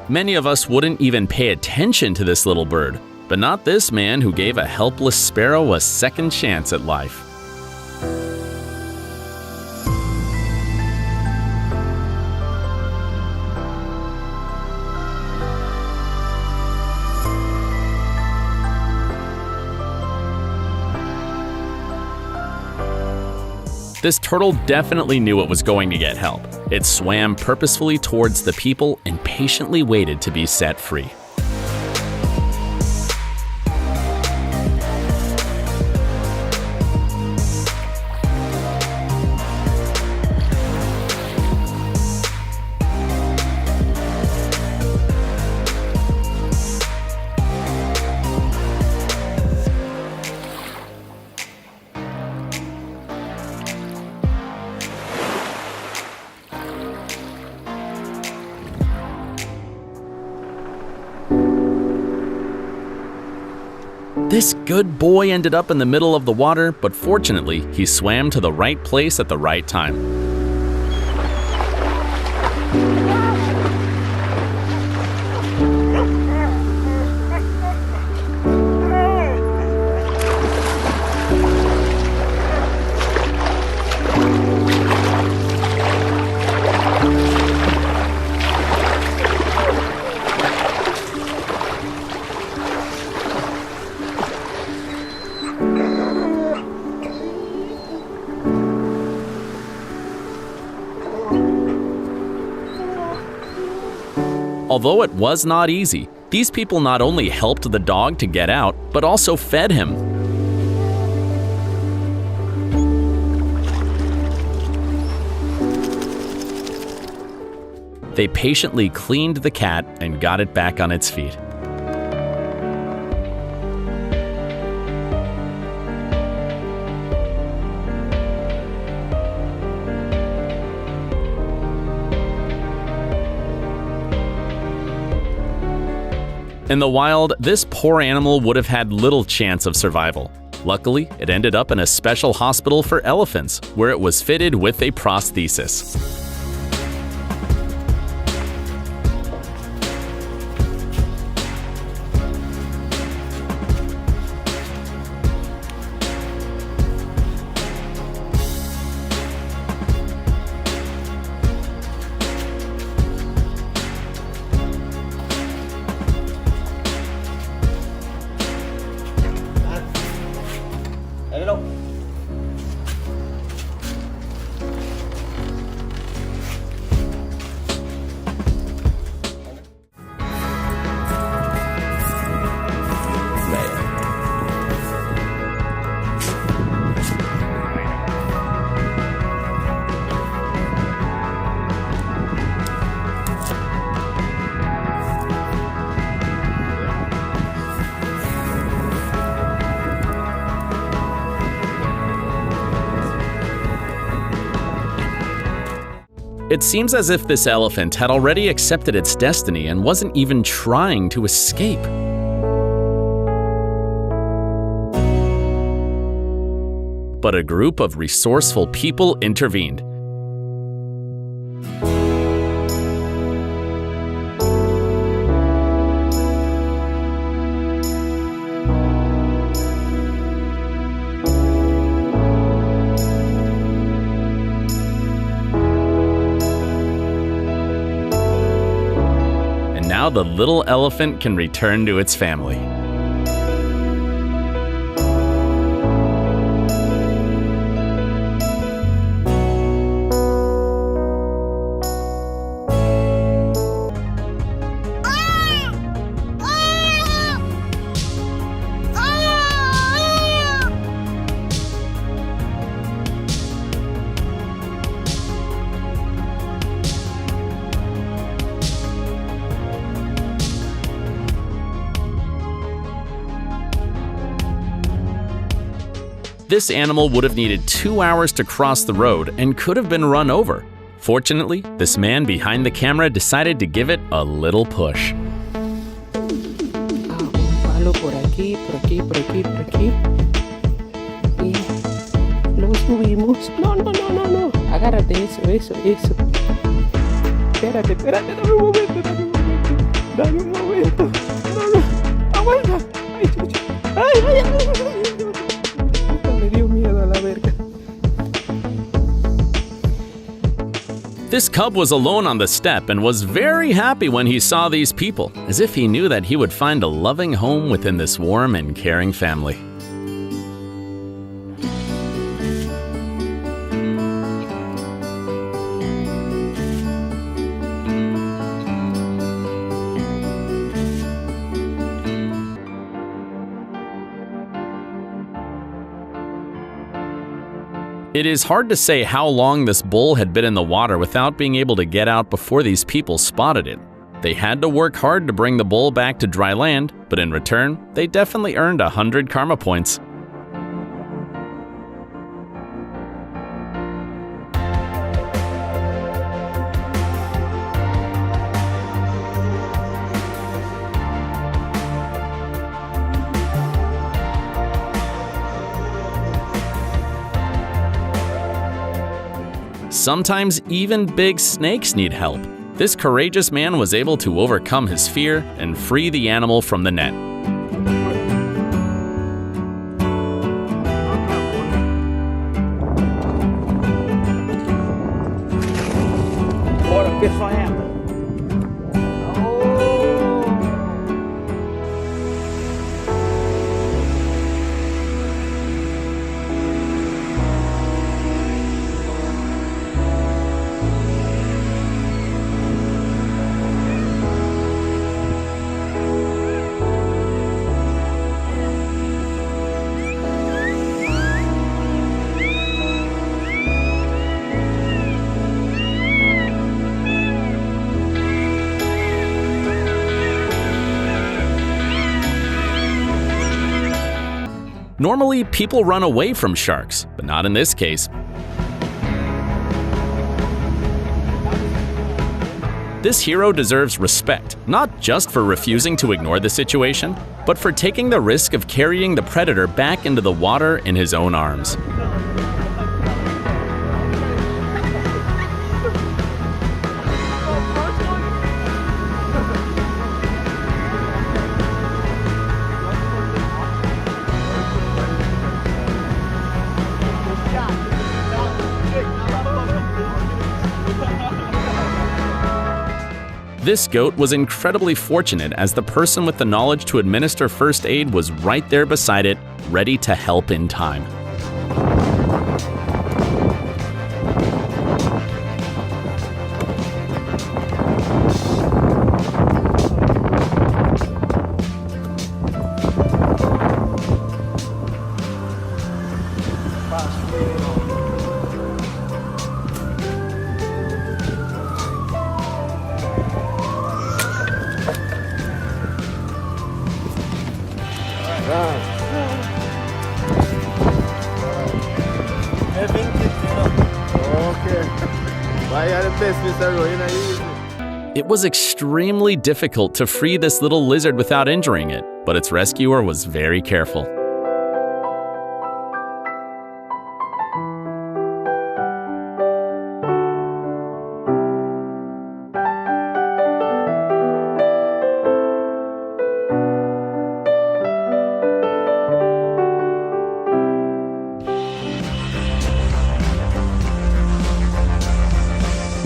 Many of us wouldn't even pay attention to this little bird, but not this man who gave a helpless sparrow a second chance at life. This turtle definitely knew it was going to get help. It swam purposefully towards the people and patiently waited to be set free. This good boy ended up in the middle of the water, but fortunately, he swam to the right place at the right time. Although it was not easy, these people not only helped the dog to get out, but also fed him. They patiently cleaned the cat and got it back on its feet. In the wild, this poor animal would have had little chance of survival. Luckily, it ended up in a special hospital for elephants, where it was fitted with a prosthesis. It seems as if this elephant had already accepted its destiny and wasn't even trying to escape. But a group of resourceful people intervened. Now the little elephant can return to its family. This animal would have needed 2 hours to cross the road and could have been run over. Fortunately, this man behind the camera decided to give it a little push. Palo por aquí, por aquí, por aquí, por aquí. Y lo subimos. No. Agárrate, eso. Espérate, dame un momento. This cub was alone on the step and was very happy when he saw these people, as if he knew that he would find a loving home within this warm and caring family. It is hard to say how long this bull had been in the water without being able to get out before these people spotted it. They had to work hard to bring the bull back to dry land, but in return, they definitely earned 100 karma points. Sometimes even big snakes need help. This courageous man was able to overcome his fear and free the animal from the net. What a fish I am. Normally, people run away from sharks, but not in this case. This hero deserves respect, not just for refusing to ignore the situation, but for taking the risk of carrying the predator back into the water in his own arms. This goat was incredibly fortunate as the person with the knowledge to administer first aid was right there beside it, ready to help in time. It was extremely difficult to free this little lizard without injuring it, but its rescuer was very careful.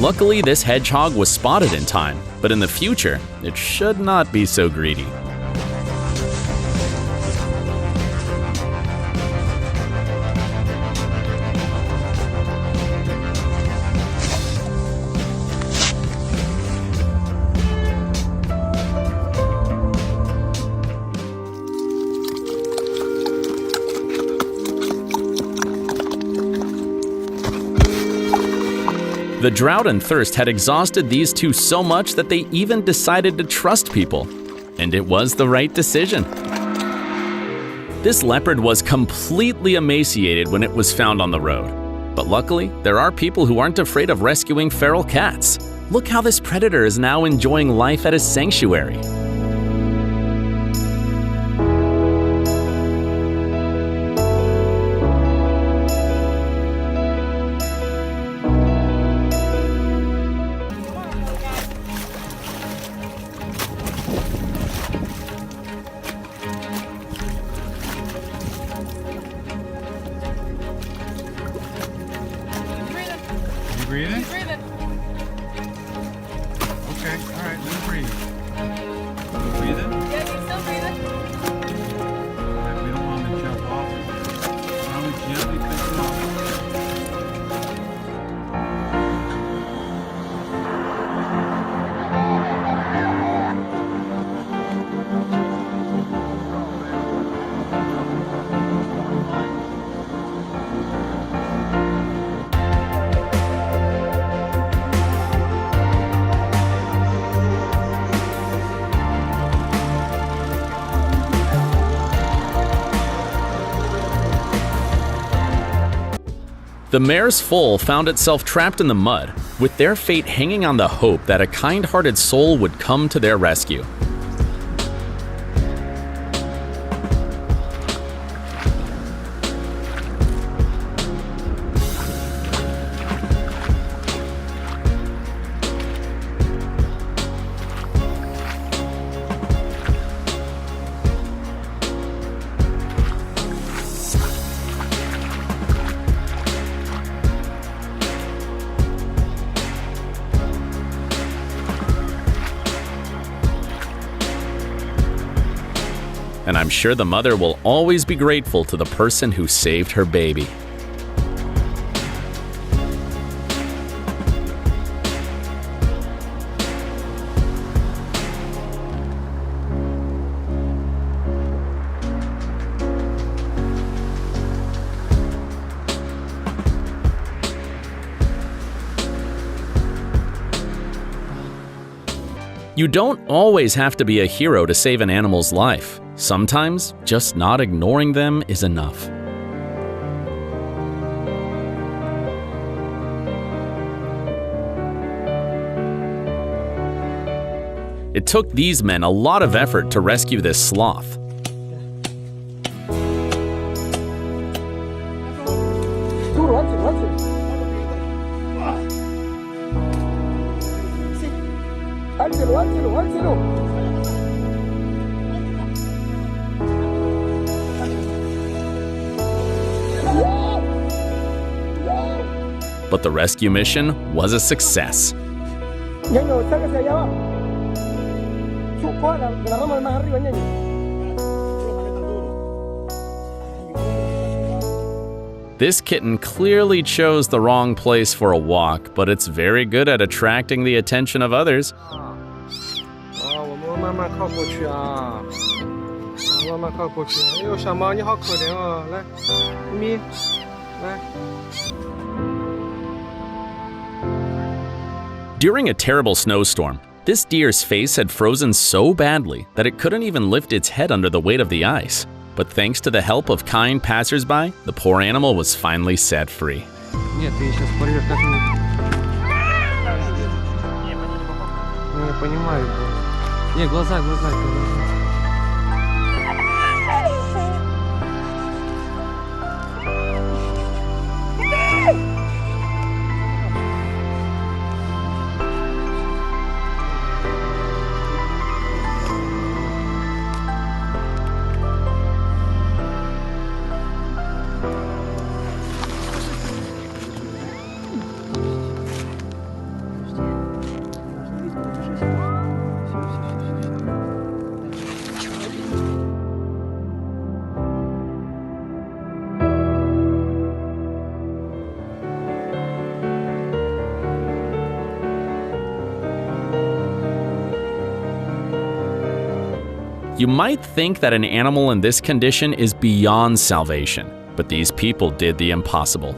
Luckily, this hedgehog was spotted in time, but in the future, it should not be so greedy. The drought and thirst had exhausted these two so much that they even decided to trust people. And it was the right decision. This leopard was completely emaciated when it was found on the road. But luckily, there are people who aren't afraid of rescuing feral cats. Look how this predator is now enjoying life at his sanctuary. Breathing? Breathing. breathe. You breathing? Yeah, he's still breathing. Alright, we don't want him to jump off. Why don't we gently pick him up? The mare's foal found itself trapped in the mud, with their fate hanging on the hope that a kind-hearted soul would come to their rescue. And I'm sure the mother will always be grateful to the person who saved her baby. You don't always have to be a hero to save an animal's life. Sometimes, just not ignoring them is enough. It took these men a lot of effort to rescue this sloth. But the rescue mission was a success. This kitten clearly chose the wrong place for a walk, but it's very good at attracting the attention of others. During a terrible snowstorm, this deer's face had frozen so badly that it couldn't even lift its head under the weight of the ice. But thanks to the help of kind passersby, the poor animal was finally set free. You might think that an animal in this condition is beyond salvation, but these people did the impossible.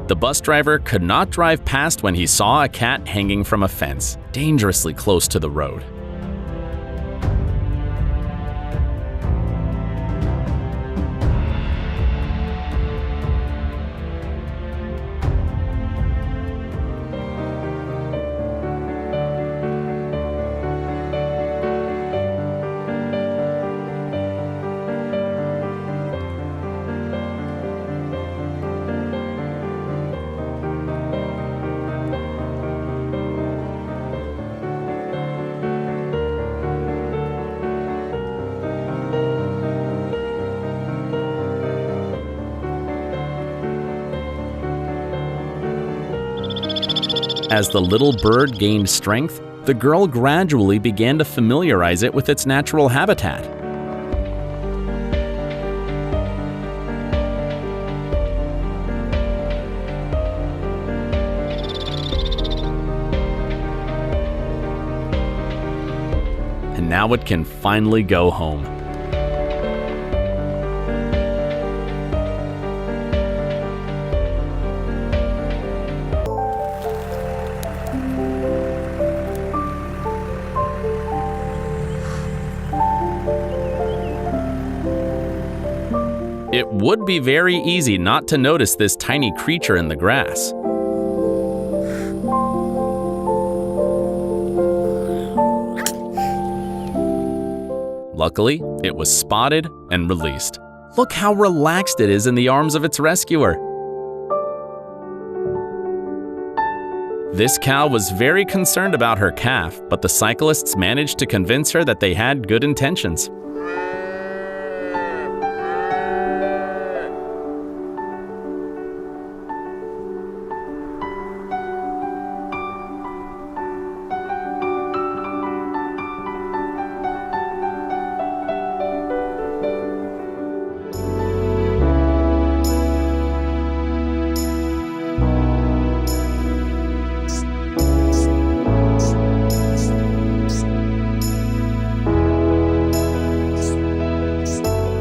The bus driver could not drive past when he saw a cat hanging from a fence, dangerously close to the road. As the little bird gained strength, the girl gradually began to familiarize it with its natural habitat. And now it can finally go home. It would be very easy not to notice this tiny creature in the grass. Luckily, it was spotted and released. Look how relaxed it is in the arms of its rescuer. This cow was very concerned about her calf, but the cyclists managed to convince her that they had good intentions.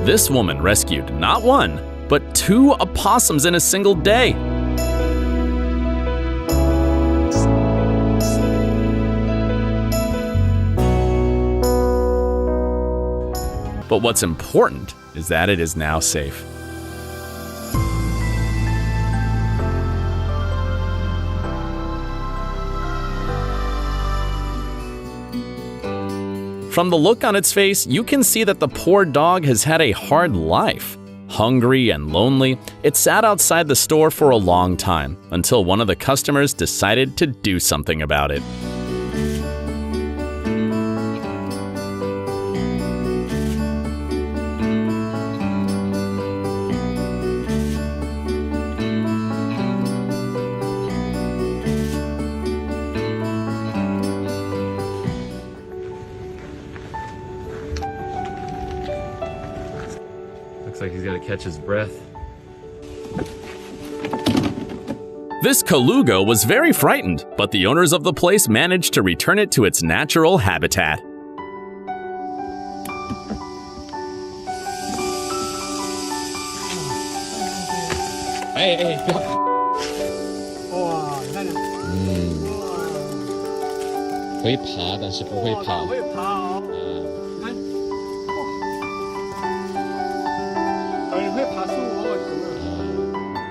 This woman rescued not one, but 2 opossums in a single day. But what's important is that it is now safe. From the look on its face, you can see that the poor dog has had a hard life. Hungry and lonely, it sat outside the store for a long time until one of the customers decided to do something about it. Looks like he's gonna catch his breath. This Kaluga was very frightened, but the owners of the place managed to return it to its natural habitat. Hey, 哇，你看，可以爬，但是不会跑。会爬哦。